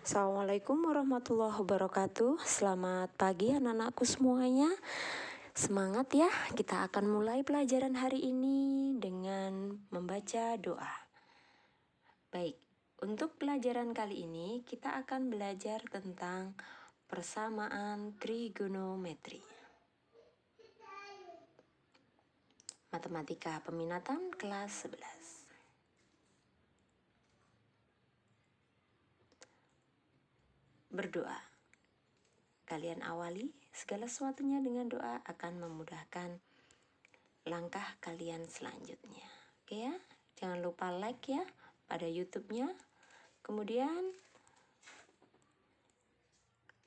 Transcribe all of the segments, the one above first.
Assalamualaikum warahmatullahi wabarakatuh. Selamat pagi anak-anakku semuanya. Semangat ya, kita akan mulai pelajaran hari ini dengan membaca doa. Baik, untuk pelajaran kali ini kita akan belajar tentang persamaan trigonometri. Matematika peminatan kelas 11. Berdoa. Kalian awali segala sesuatunya dengan doa akan memudahkan langkah kalian selanjutnya. Oke ya, jangan lupa like ya pada YouTube-nya. Kemudian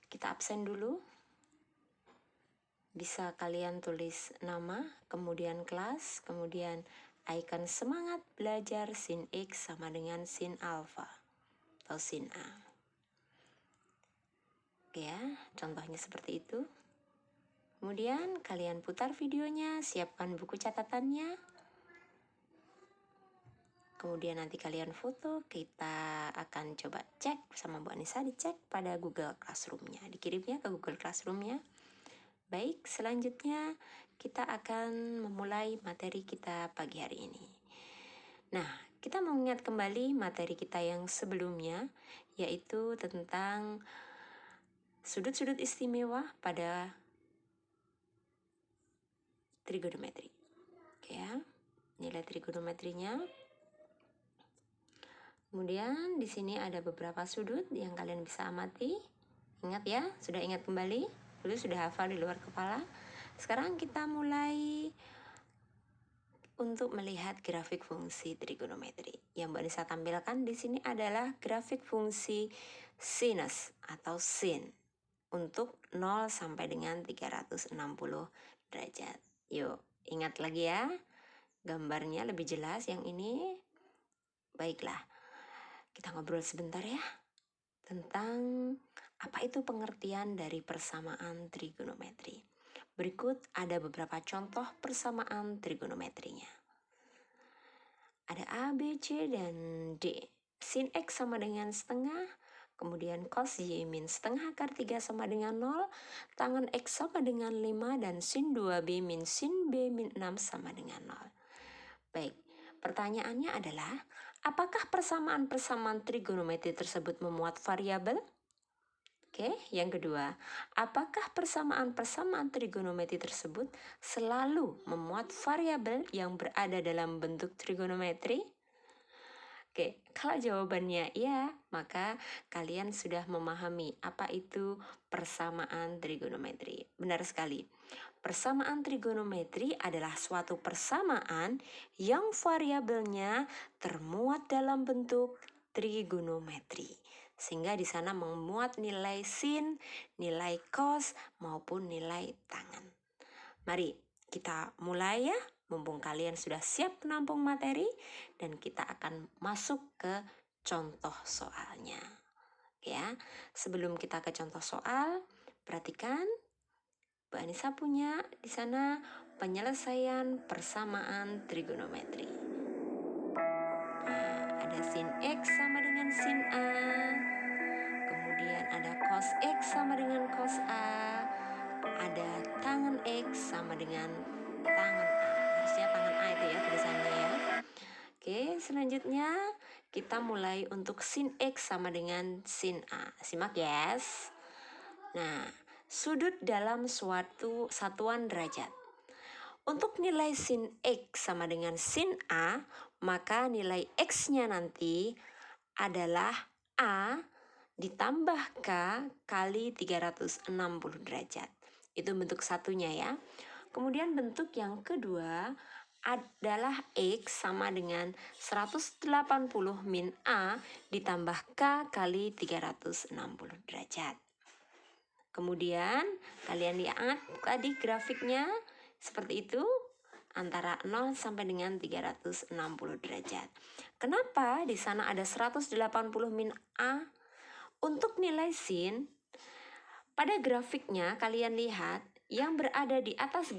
kita absen dulu. Bisa kalian tulis nama, kemudian kelas, kemudian icon semangat belajar sin X sama dengan sin alfa atau sin A. Oke ya, contohnya seperti itu. Kemudian kalian putar videonya, siapkan buku catatannya. Kemudian nanti kalian foto, kita akan coba cek sama Bu Anissa, dicek pada Google Classroom-nya. Dikirimnya ke Google Classroom-nya. Baik, selanjutnya kita akan memulai materi kita pagi hari ini. Nah, kita mengingat kembali materi kita yang sebelumnya, yaitu tentang sudut-sudut istimewa pada trigonometri. Oke ya, nilai trigonometrinya. Kemudian di sini ada beberapa sudut yang kalian bisa amati. Ingat ya, sudah ingat kembali? Dulu sudah hafal di luar kepala. Sekarang kita mulai untuk melihat grafik fungsi trigonometri. Yang Mbak Nisa tampilkan di sini adalah grafik fungsi sinus atau sin untuk 0 sampai dengan 360 derajat. Yuk, ingat lagi ya. Gambarnya lebih jelas yang ini. Baiklah, kita ngobrol sebentar ya tentang apa itu pengertian dari persamaan trigonometri. Berikut ada beberapa contoh persamaan trigonometrinya. Ada A, B, C, dan D. Sin X sama dengan setengah, kemudian cos Y min setengah akar 3 sama dengan 0, tangen X sama dengan 5, dan sin 2B min sin B min 6 sama dengan 0. Baik, pertanyaannya adalah, apakah persamaan-persamaan trigonometri tersebut memuat variabel? Oke, yang kedua, apakah persamaan-persamaan trigonometri tersebut selalu memuat variabel yang berada dalam bentuk trigonometri? Oke, kalau jawabannya iya, maka kalian sudah memahami apa itu persamaan trigonometri. Benar sekali. Persamaan trigonometri adalah suatu persamaan yang variabelnya termuat dalam bentuk trigonometri. Sehingga di sana memuat nilai sin, nilai cos, maupun nilai tangen. Mari kita mulai ya, mumpung kalian sudah siap menampung materi, dan kita akan masuk ke contoh soalnya. Oke ya, sebelum kita ke contoh soal, perhatikan Mbak Anissa punya di sana penyelesaian persamaan trigonometri. Nah, ada sin X sama dengan sin A. Kemudian ada cos X sama dengan cos A. Ada tangen X sama dengan tangen A. Harusnya tangen A itu ya tulisannya ya. Oke, selanjutnya kita mulai untuk sin X sama dengan sin A. Simak yes. Nah, sudut dalam suatu satuan derajat. Untuk nilai sin X sama dengan sin A, maka nilai X-nya nanti adalah A ditambah K kali 360 derajat. Itu bentuk satunya ya. Kemudian bentuk yang kedua adalah X sama dengan 180 min A ditambah K kali 360 derajat. Kemudian kalian lihat tadi grafiknya seperti itu antara 0 sampai dengan 360 derajat. Kenapa di sana ada 180 min A? Untuk nilai sin, pada grafiknya kalian lihat yang berada di atas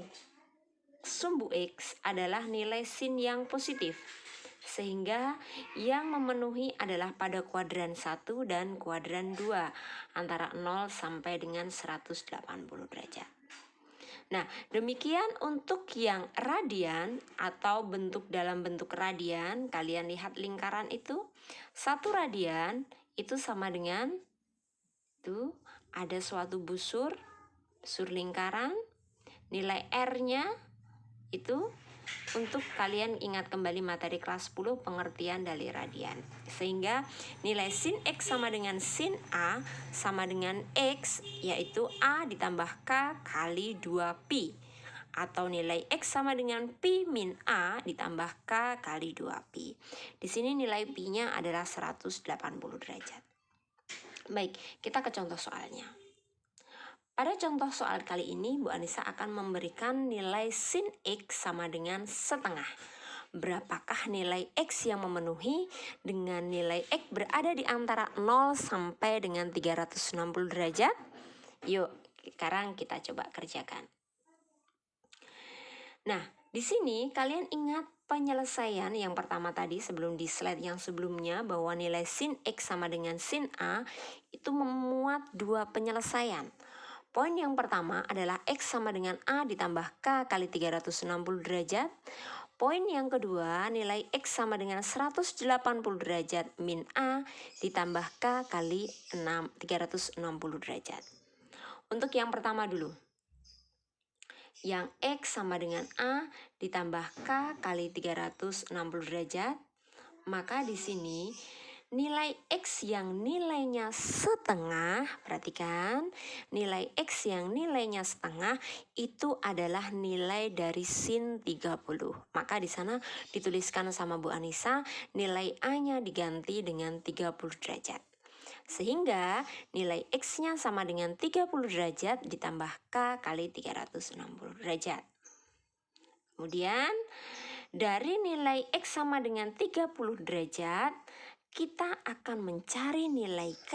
sumbu X adalah nilai sin yang positif. Sehingga yang memenuhi adalah pada kuadran 1 dan kuadran 2 antara 0 sampai dengan 180 derajat. Nah, demikian untuk yang radian atau bentuk dalam bentuk radian. Kalian lihat lingkaran itu. 1 radian itu sama dengan itu ada suatu busur lingkaran. Nilai R-nya itu untuk kalian ingat kembali materi kelas 10 pengertian dari radian. Sehingga nilai sin X sama dengan sin A sama dengan X, yaitu A ditambah K kali 2Pi. Atau nilai X sama dengan Pi min A ditambah K kali 2Pi. Di sini nilai Pi-nya adalah 180 derajat. Baik, kita ke contoh soalnya. Pada contoh soal kali ini, Bu Anissa akan memberikan nilai sin X sama dengan setengah. Berapakah nilai X yang memenuhi dengan nilai X berada di antara 0 sampai dengan 360 derajat? Yuk, sekarang kita coba kerjakan. Nah, di sini kalian ingat penyelesaian yang pertama tadi sebelum di slide yang sebelumnya bahwa nilai sin X sama dengan sin A itu memuat dua penyelesaian. Poin yang pertama adalah X sama dengan A ditambah K kali 360 derajat. Poin yang kedua nilai X sama dengan 180 derajat min A ditambah K kali 360 derajat. Untuk yang pertama dulu. Yang X sama dengan A ditambah K kali 360 derajat. Maka di sini nilai X yang nilainya setengah, perhatikan, nilai X yang nilainya setengah itu adalah nilai dari sin 30. Maka di sana dituliskan sama Bu Anissa, nilai A-nya diganti dengan 30 derajat. Sehingga nilai X-nya sama dengan 30 derajat ditambah K kali 360 derajat. Kemudian dari nilai X sama dengan 30 derajat, kita akan mencari nilai K,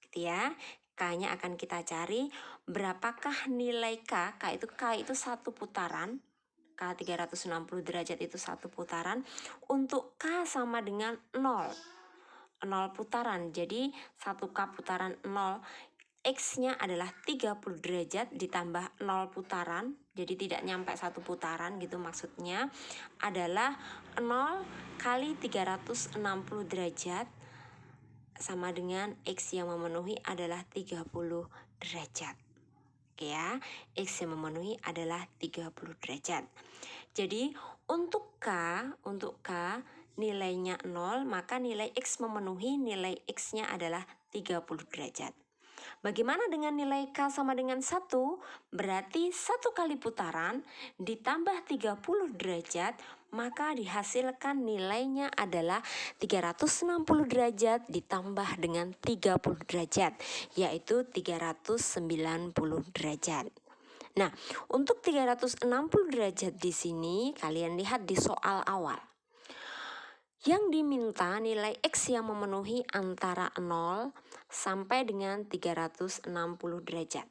gitu ya. K-nya akan kita cari. Berapakah nilai K? K itu satu putaran. K 360 derajat itu satu putaran. Untuk K sama dengan 0. 0 putaran. Jadi 1K putaran 0. X-nya adalah 30 derajat ditambah 0 putaran, jadi tidak nyampe satu putaran gitu maksudnya, adalah 0 kali 360 derajat sama dengan X yang memenuhi adalah 30 derajat. Oke ya, X yang memenuhi adalah 30 derajat. Jadi untuk K nilainya 0, maka nilai X memenuhi nilai X-nya adalah 30 derajat. Bagaimana dengan nilai K sama dengan 1? Berarti 1 kali putaran ditambah 30 derajat, maka dihasilkan nilainya adalah 360 derajat ditambah dengan 30 derajat, yaitu 390 derajat. Nah, untuk 360 derajat di sini kalian lihat di soal awal. Yang diminta nilai X yang memenuhi antara 0 sampai dengan 360 derajat.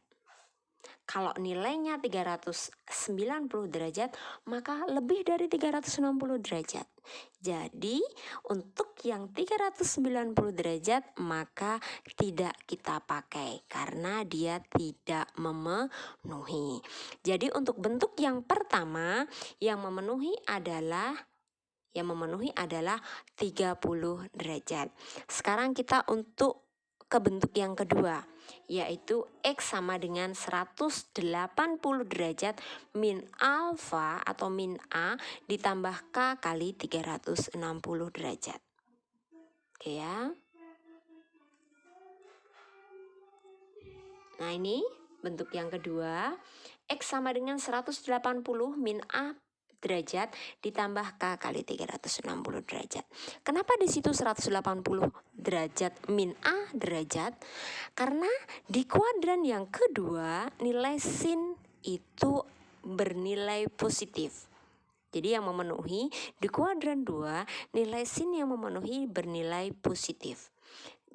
Kalau nilainya 390 derajat, maka lebih dari 360 derajat. Jadi, untuk yang 390 derajat, maka tidak kita pakai karena dia tidak memenuhi. Jadi, untuk bentuk yang pertama, yang memenuhi adalah 30 derajat. Sekarang kita untuk ke bentuk yang kedua, yaitu X sama dengan 180 derajat min alfa atau min A ditambah K kali 360 derajat. Oke ya. Nah ini bentuk yang kedua, X sama dengan 180 min A derajat ditambah K kali 360 derajat. Kenapa di situ 180 derajat min A derajat? Karena di kuadran yang kedua nilai sin itu bernilai positif. Jadi yang memenuhi di kuadran 2 nilai sin yang memenuhi bernilai positif.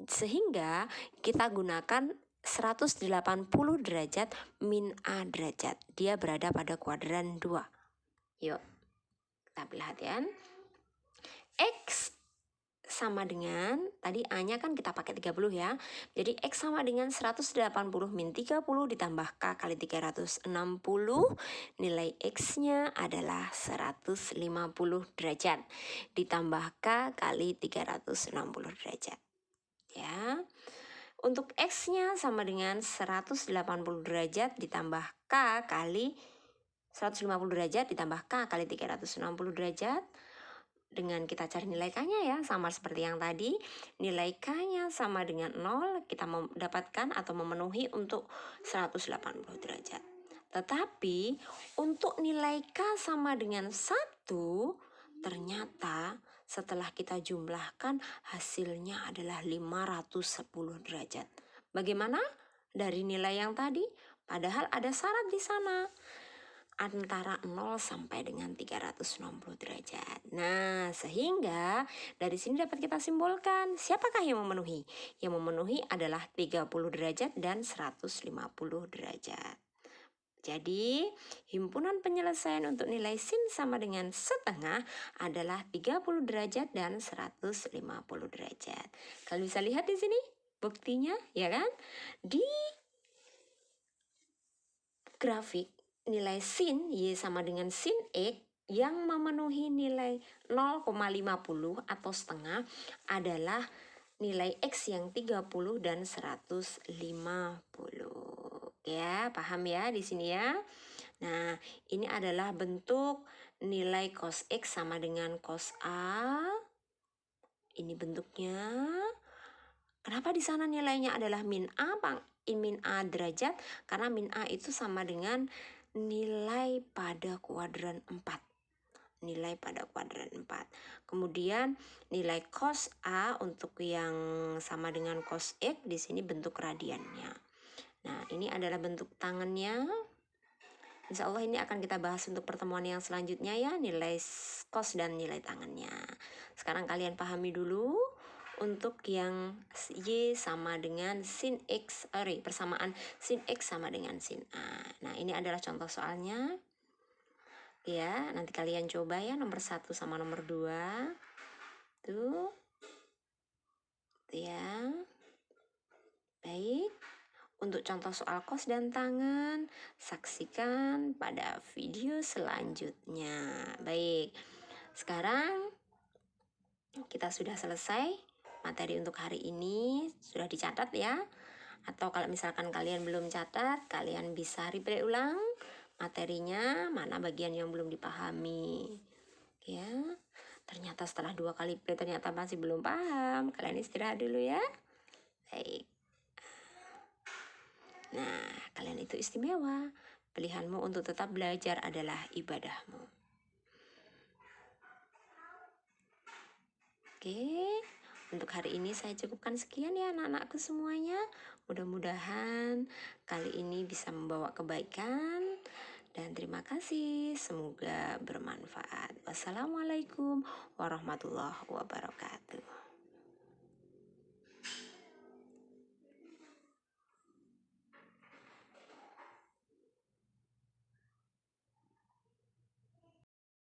Sehingga kita gunakan 180 derajat min A derajat. Dia berada pada kuadran 2. Yuk, kita perhatikan. X sama dengan, tadi A-nya kan kita pakai 30 ya. Jadi X sama dengan 180 min 30 ditambah K kali 360. Nilai X-nya adalah 150 derajat. Ditambah K kali 360 derajat. Ya. Untuk X-nya sama dengan 180 derajat ditambah K kali 150 derajat ditambah K kali 360 derajat. Dengan kita cari nilai K-nya ya, sama seperti yang tadi. Nilai K-nya sama dengan 0, kita mendapatkan atau memenuhi untuk 180 derajat. Tetapi untuk nilai K sama dengan 1, ternyata setelah kita jumlahkan hasilnya adalah 510 derajat. Bagaimana? Dari nilai yang tadi, padahal ada syarat di sana antara 0 sampai dengan 360 derajat. Nah, sehingga dari sini dapat kita simbolkan siapakah yang memenuhi? Yang memenuhi adalah 30 derajat dan 150 derajat. Jadi, himpunan penyelesaian untuk nilai sin sama dengan setengah adalah 30 derajat dan 150 derajat. Kalian bisa lihat di sini buktinya, ya kan? Di grafik nilai sin Y sama dengan sin X yang memenuhi nilai 0,50 atau setengah adalah nilai X yang 30 dan 150. Ya, paham ya di sini ya? Nah, ini adalah bentuk nilai cos X sama dengan cos A. Ini bentuknya. Kenapa di sana nilainya adalah min A, Bang? Min A derajat? Karena min A itu sama dengan nilai pada kuadran 4. Nilai pada kuadran 4. Kemudian nilai cos A untuk yang sama dengan cos X di sini bentuk radiannya. Nah, ini adalah bentuk tangannya. Insya Allah ini akan kita bahas untuk pertemuan yang selanjutnya ya, nilai cos dan nilai tangannya. Sekarang kalian pahami dulu untuk yang Y sama dengan sin X, persamaan sin X sama dengan sin A. Nah, ini adalah contoh soalnya. Ya, nanti kalian coba ya nomor 1 sama nomor 2. Tuh. Ya. Baik. Untuk contoh soal kos dan tangan, saksikan pada video selanjutnya. Baik, sekarang kita sudah selesai materi untuk hari ini. Sudah dicatat ya. Atau kalau misalkan kalian belum catat, kalian bisa replay ulang materinya, mana bagian yang belum dipahami. Ya, ternyata setelah 2 kali play ternyata masih belum paham. Kalian istirahat dulu ya. Baik. Nah, kalian itu istimewa. Pilihanmu untuk tetap belajar adalah ibadahmu. Oke, untuk hari ini saya cukupkan sekian ya anak-anakku semuanya. Mudah-mudahan kali ini bisa membawa kebaikan. Dan terima kasih, semoga bermanfaat. Wassalamualaikum warahmatullahi wabarakatuh.